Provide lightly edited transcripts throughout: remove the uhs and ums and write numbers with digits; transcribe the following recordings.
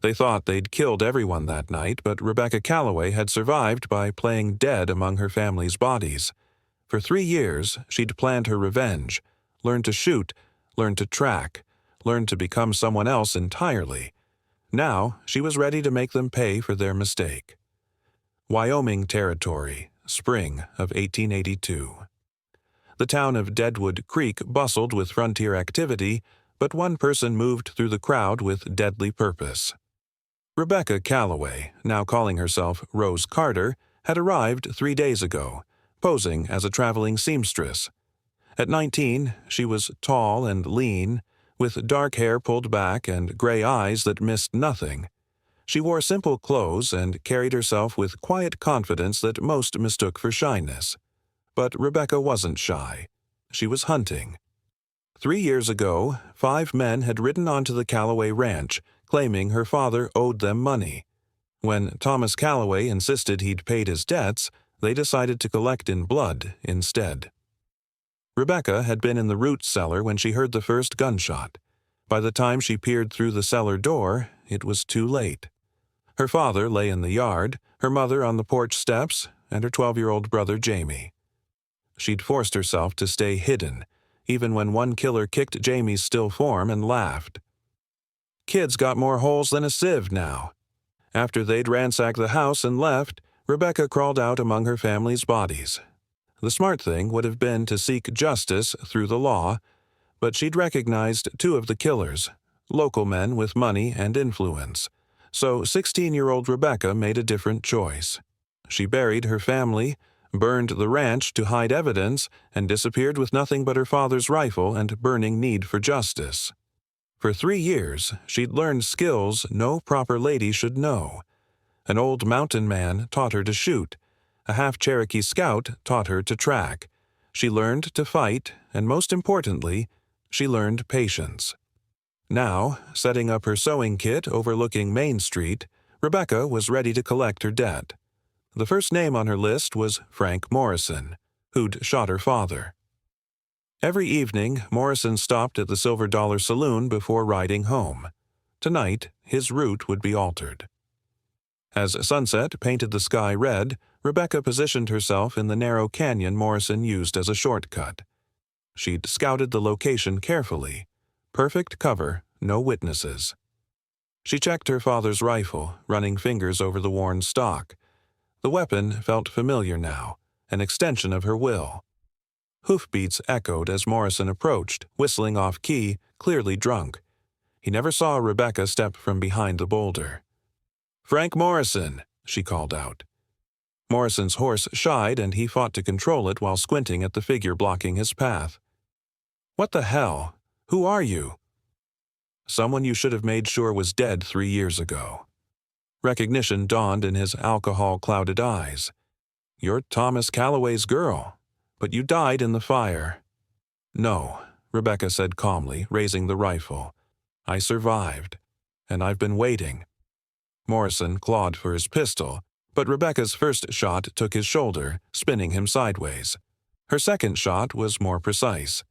They thought they'd killed everyone that night, but Rebecca Calloway had survived by playing dead among her family's bodies. For 3 years, she'd planned her revenge, learned to shoot, learned to track, learned to become someone else entirely. Now, she was ready to make them pay for their mistake. Wyoming Territory, spring of 1882. The town of Deadwood Creek bustled with frontier activity, but one person moved through the crowd with deadly purpose. Rebecca Calloway, now calling herself Rose Carter, had arrived 3 days ago, posing as a traveling seamstress. At 19, she was tall and lean, with dark hair pulled back and gray eyes that missed nothing. She wore simple clothes and carried herself with quiet confidence that most mistook for shyness. But Rebecca wasn't shy. She was hunting. 3 years ago, 5 men had ridden onto the Calloway ranch, claiming her father owed them money. When Thomas Calloway insisted he'd paid his debts, they decided to collect in blood instead. Rebecca had been in the root cellar when she heard the first gunshot. By the time she peered through the cellar door, it was too late. Her father lay in the yard, her mother on the porch steps, and her 12-year-old brother Jamie. She'd forced herself to stay hidden, even when one killer kicked Jamie's still form and laughed. Kids got more holes than a sieve now. After they'd ransacked the house and left, Rebecca crawled out among her family's bodies. The smart thing would have been to seek justice through the law, but she'd recognized 2 of the killers, local men with money and influence. So 16-year-old Rebecca made a different choice. She buried her family, burned the ranch to hide evidence, and disappeared with nothing but her father's rifle and burning need for justice. For 3 years, she'd learned skills no proper lady should know. An old mountain man taught her to shoot. A half-Cherokee scout taught her to track. She learned to fight, and most importantly, she learned patience. Now, setting up her sewing kit overlooking Main Street, Rebecca was ready to collect her debt. The first name on her list was Frank Morrison, who'd shot her father. Every evening, Morrison stopped at the Silver Dollar Saloon before riding home. Tonight, his route would be altered. As sunset painted the sky red, Rebecca positioned herself in the narrow canyon Morrison used as a shortcut. She'd scouted the location carefully. Perfect cover, no witnesses. She checked her father's rifle, running fingers over the worn stock. The weapon felt familiar now, an extension of her will. Hoofbeats echoed as Morrison approached, whistling off-key, clearly drunk. He never saw Rebecca step from behind the boulder. "Frank Morrison," she called out. Morrison's horse shied and he fought to control it while squinting at the figure blocking his path. "What the hell? Who are you?" "Someone you should have made sure was dead 3 years ago." Recognition dawned in his alcohol-clouded eyes. "You're Thomas Calloway's girl, but you died in the fire." "No," Rebecca said calmly, raising the rifle. "I survived, and I've been waiting." Morrison clawed for his pistol, but Rebecca's first shot took his shoulder, spinning him sideways. Her second shot was more precise.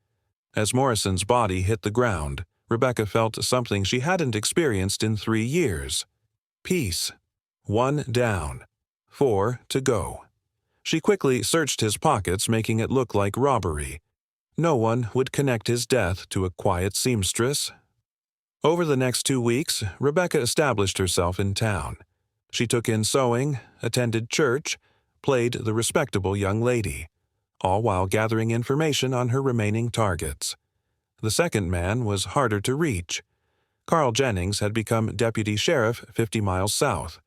As Morrison's body hit the ground, Rebecca felt something she hadn't experienced in 3 years. Peace. 1 down. 4 to go. She quickly searched his pockets, making it look like robbery. No one would connect his death to a quiet seamstress. Over the next 2 weeks, Rebecca established herself in town. She took in sewing, attended church, played the respectable young lady, all while gathering information on her remaining targets. The second man was harder to reach. Carl Jennings had become deputy sheriff 50 miles south.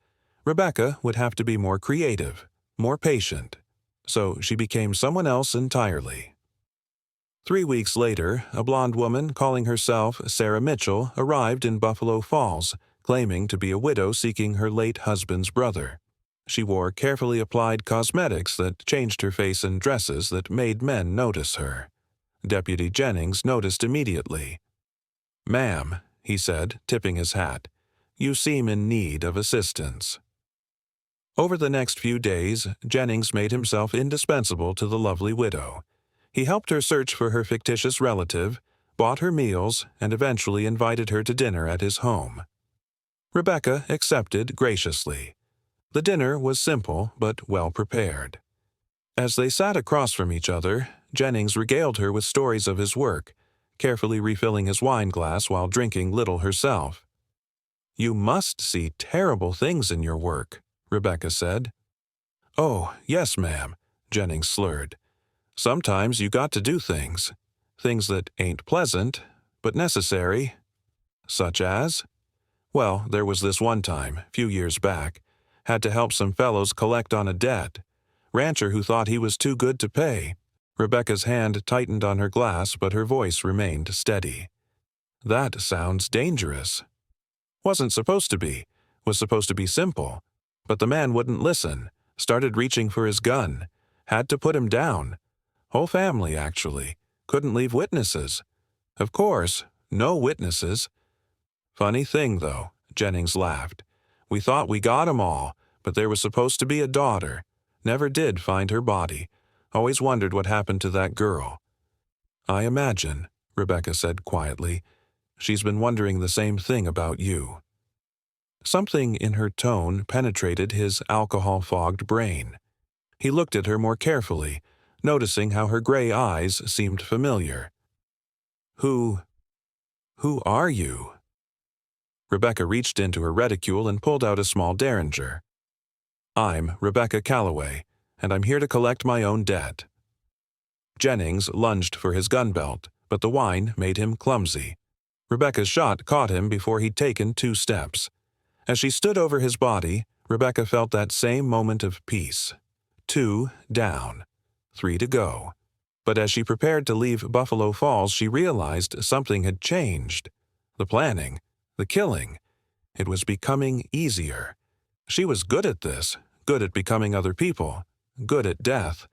Rebecca would have to be more creative, more patient. So she became someone else entirely. 3 weeks later, a blonde woman calling herself Sarah Mitchell arrived in Buffalo Falls, claiming to be a widow seeking her late husband's brother. She wore carefully applied cosmetics that changed her face and dresses that made men notice her. Deputy Jennings noticed immediately. "Ma'am," he said, tipping his hat, "you seem in need of assistance." Over the next few days, Jennings made himself indispensable to the lovely widow. He helped her search for her fictitious relative, bought her meals, and eventually invited her to dinner at his home. Rebecca accepted graciously. The dinner was simple but well prepared. As they sat across from each other, Jennings regaled her with stories of his work, carefully refilling his wine glass while drinking little herself. "You must see terrible things in your work," Rebecca said. "Oh, yes, ma'am," Jennings slurred. "Sometimes you got to do things that ain't pleasant, but necessary." "Such as?" "Well, there was this one time, few years back. Had to help some fellows collect on a debt. Rancher who thought he was too good to pay." Rebecca's hand tightened on her glass, but her voice remained steady. "That sounds dangerous." "Wasn't supposed to be. Was supposed to be simple. But the man wouldn't listen. Started reaching for his gun. Had to put him down. Whole family, actually. Couldn't leave witnesses. Of course, no witnesses." "Funny thing, though," Jennings laughed. "We thought we got 'em all, but there was supposed to be a daughter. Never did find her body. Always wondered what happened to that girl." "I imagine," Rebecca said quietly. "She's been wondering the same thing about you." Something in her tone penetrated his alcohol-fogged brain. He looked at her more carefully, noticing how her gray eyes seemed familiar. Who are you?" Rebecca reached into her reticule and pulled out a small derringer. "I'm Rebecca Calloway, and I'm here to collect my own debt." Jennings lunged for his gun belt, but the wine made him clumsy. Rebecca's shot caught him before he'd taken 2 steps. As she stood over his body, Rebecca felt that same moment of peace. 2 down, 3 to go. But as she prepared to leave Buffalo Falls, she realized something had changed. The planning, the killing. It was becoming easier. She was good at this, good at becoming other people, good at death.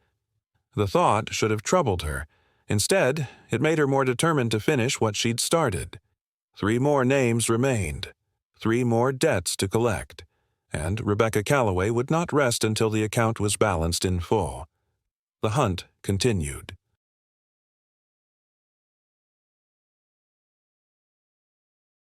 The thought should have troubled her. Instead, it made her more determined to finish what she'd started. 3 more names remained, 3 more debts to collect, and Rebecca Calloway would not rest until the account was balanced in full. The hunt continued.